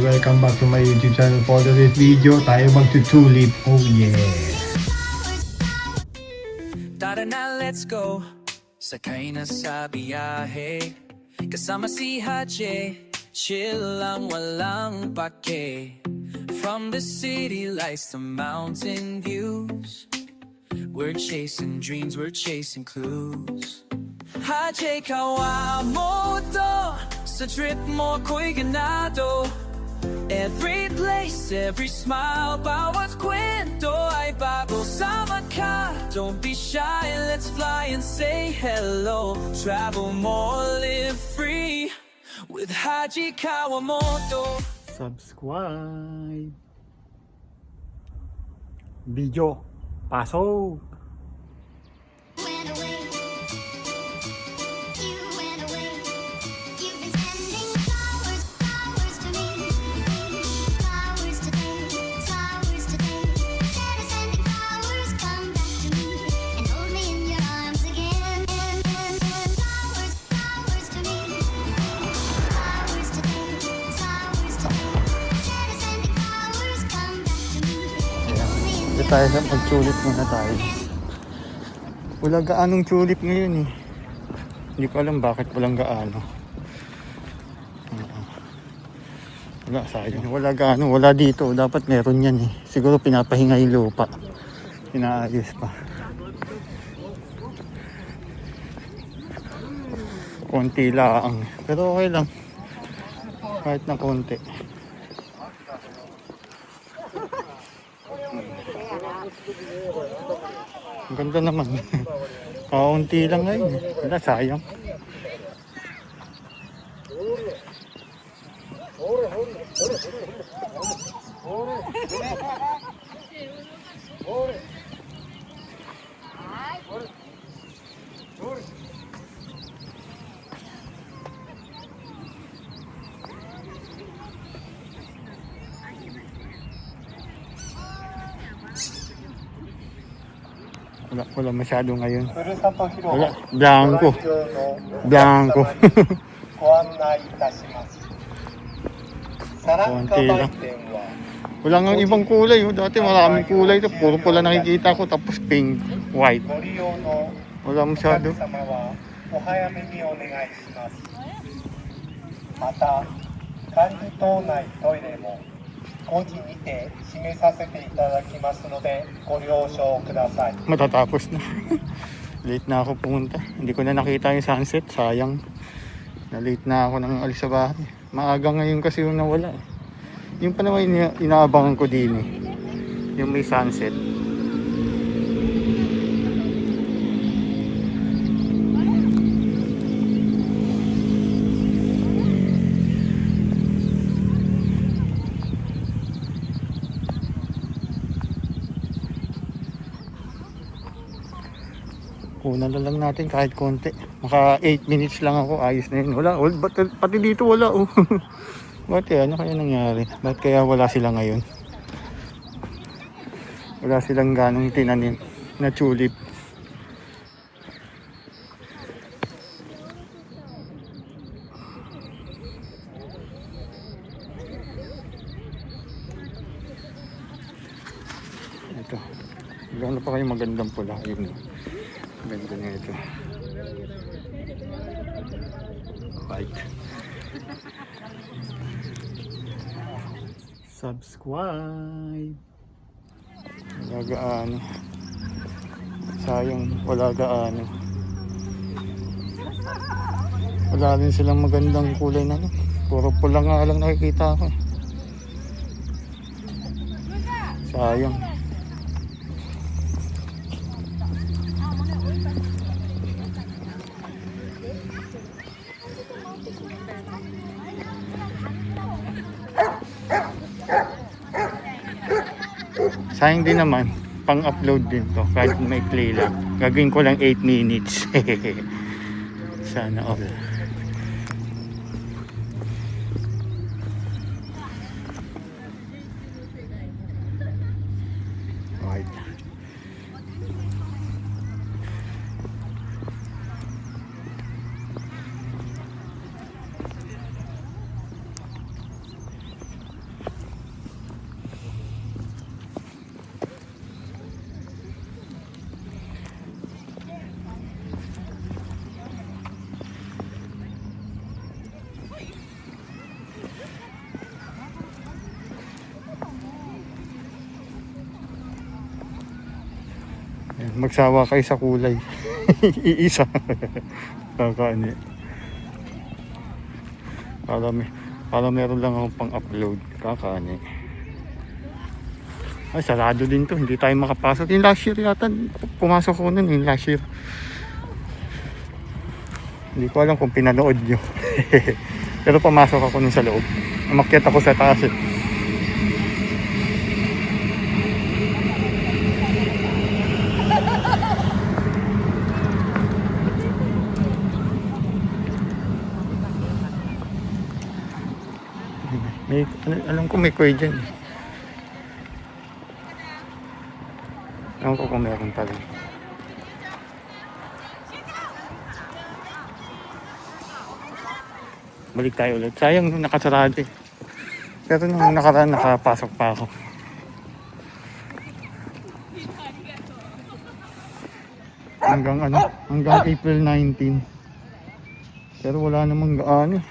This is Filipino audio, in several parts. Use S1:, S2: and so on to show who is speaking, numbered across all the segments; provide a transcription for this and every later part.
S1: welcome back to my YouTube channel. For this video, tayo magtutulip. Oh yeah!
S2: Tara na, let's go. Sakay na sa biyahe. Kasama si Hache. Chill lang, walang pake. From the city lights to mountain views, we're chasing dreams, we're chasing clues. Hache Kawamoto, sa trip mo ko'y ganado. Every place, every smile, bawat kwento ay bago. Sama ka, don't be shy, let's fly and say hello. Travel more, live free, with Haji Kawamoto.
S3: Subscribe. Video. Pasok.
S4: Went away. You went away. You've been sending flowers, flowers to me. Flowers today, flowers today. Instead of sending flowers, come back to me and hold me in your arms again. Flowers, flowers to me. Flowers today, flowers today. Instead of sending flowers, come back to me and hold me in
S3: Dito
S4: your
S3: tayo sa
S4: arms
S3: pag-tulip muna tayo. Wala gaanong tulip ngayon eh. Hindi ko alam bakit walang gaano. Wala, sayang. Wala gaano, wala dito. Dapat meron yan eh. Siguro pinapahinga yung lupa. Pinaayos pa. Konti lang. Pero okay lang. Kahit na konti. Ang ganda naman. Kaunti lang ngayon. Wala, sayang. Wala masyado ngayon. Wala, blanco. Blanco. Konti lang. Wala nga ibang kulay. Oh. Dati maraming kulay. Puro pula nakikita ko. Tapos pink, white. Wala masyado.
S5: お早めにお願いします。また、管理棟内トイレも5時にて閉めさせていただきますのでご了承ください。
S3: Matatapos na. Late na ako pumunta. Hindi ko na nakita yung sunset. Sayang. Na-late na ako nang alis sa bahay. Maaga ngayon kasi yung nawala. Yung pa naman inaabangan ko din eh. Yung may sunset. Kunan na lang natin kahit konti. Maka 8 minutes lang ako. Ayos na yun. Wala. Pati dito wala. Oh. Ba't kaya? Ano kaya nangyari? Ba't kaya wala sila ngayon? Wala silang ganong tinanim na tulip. Ito. Gano'n pa kayo magandang pula. Yun. Ganda nga ito. White. Subscribe. Wala gaano. Sayang wala gaano. Wala rin silang magandang kulay na. Puro pula nga lang nakikita ko. Sayang. Sayang din naman, pang-upload din to kahit may play lang. Gagawin ko lang 8 minutes. Sana all. Right. magsawa kayo sa kulay. Iisa. Kakaani. Para meron lang akong pang-upload. Kakaani. Ay, sarado din to. Hindi tayo makapasok. Yung last year yata, pumasok ko nun yung last year. Hindi ko alam kung pinanood nyo. Pero pumasok ako nun sa loob. Umakyat ako sa taas eh. Alam ko may kuya dyan. Alam ko kung meron pa rin. Balik tayo ulit. Sayang nung nakasarado eh. Pero nung nakaraan nakapasok pa ako. Hanggang April 19. Pero wala namang gaano.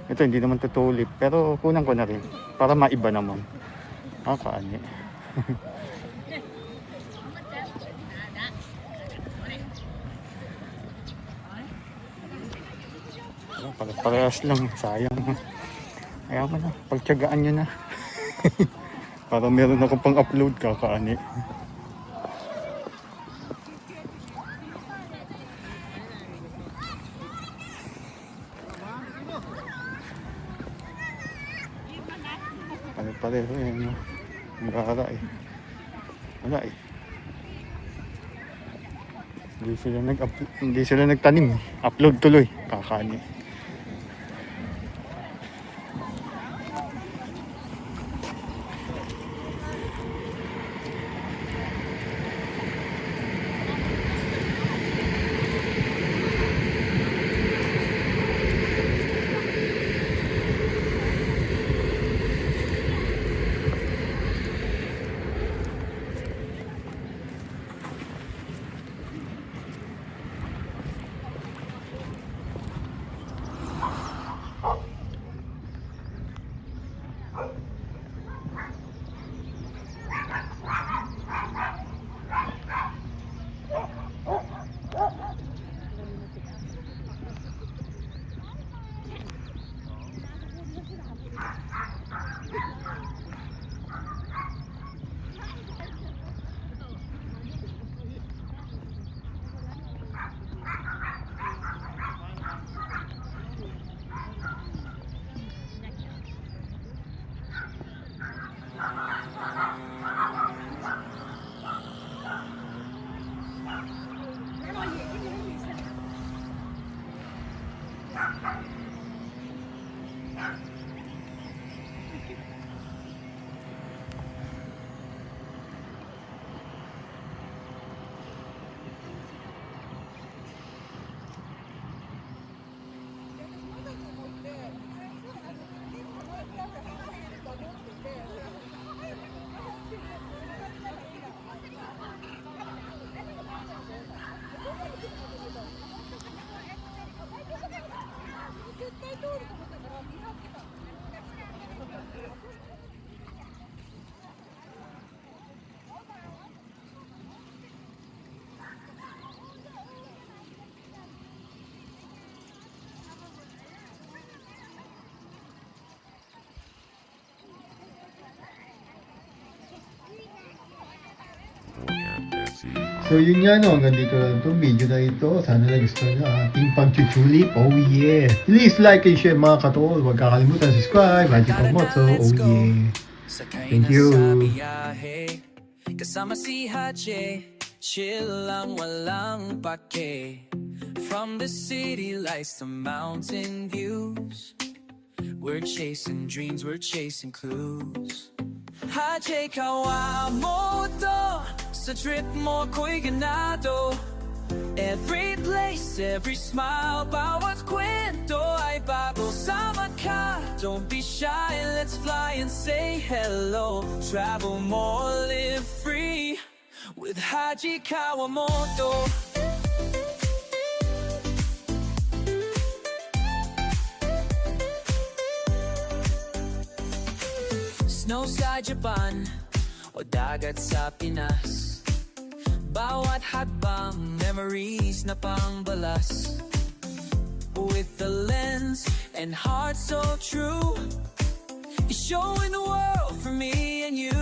S3: Ito hindi naman tutulip pero kunan ko na rin para maiba naman. Kaani. Parehas lang, sayang. Kaya mo na, pagtiyagaan nyo na. Para meron ako pang upload, kakaani. Pareho eh, no? Ang gara eh. Wala eh. Hindi sila nagtanim. Upload tuloy. Kakaani.
S1: So yun nga no, hanggang dito lang itong video na ito. Sana nagustuhan nyo ang ating pag-tulip. Oh yeah! Please like and share mga katol. Huwag kakalimutan subscribe. Magic Motto. Oh yeah! Thank you!
S2: Kasama si Hache, chill lang walang pake. From the city lights to mountain views, we're chasing dreams, we're chasing clues. Hache Kawamoto, sa trip mo ko'y ganado. Every place, every smile, bawat kwento ay bago. Sama ka, don't be shy, let's fly and say hello. Travel more, live free, with Haji Kawamoto. Snow sky Japan, o dagat sa Pinas. Bawat hakbang, memories na pangbalas. With the lens and heart so true, you're showing the world for me and you.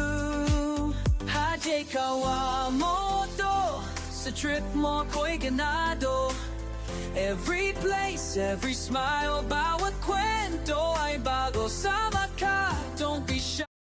S2: Haji Kawamoto, sa trip mo ko'y ganado. Every place, every smile, bawat kwento ay bago. Sama ka, don't be shy.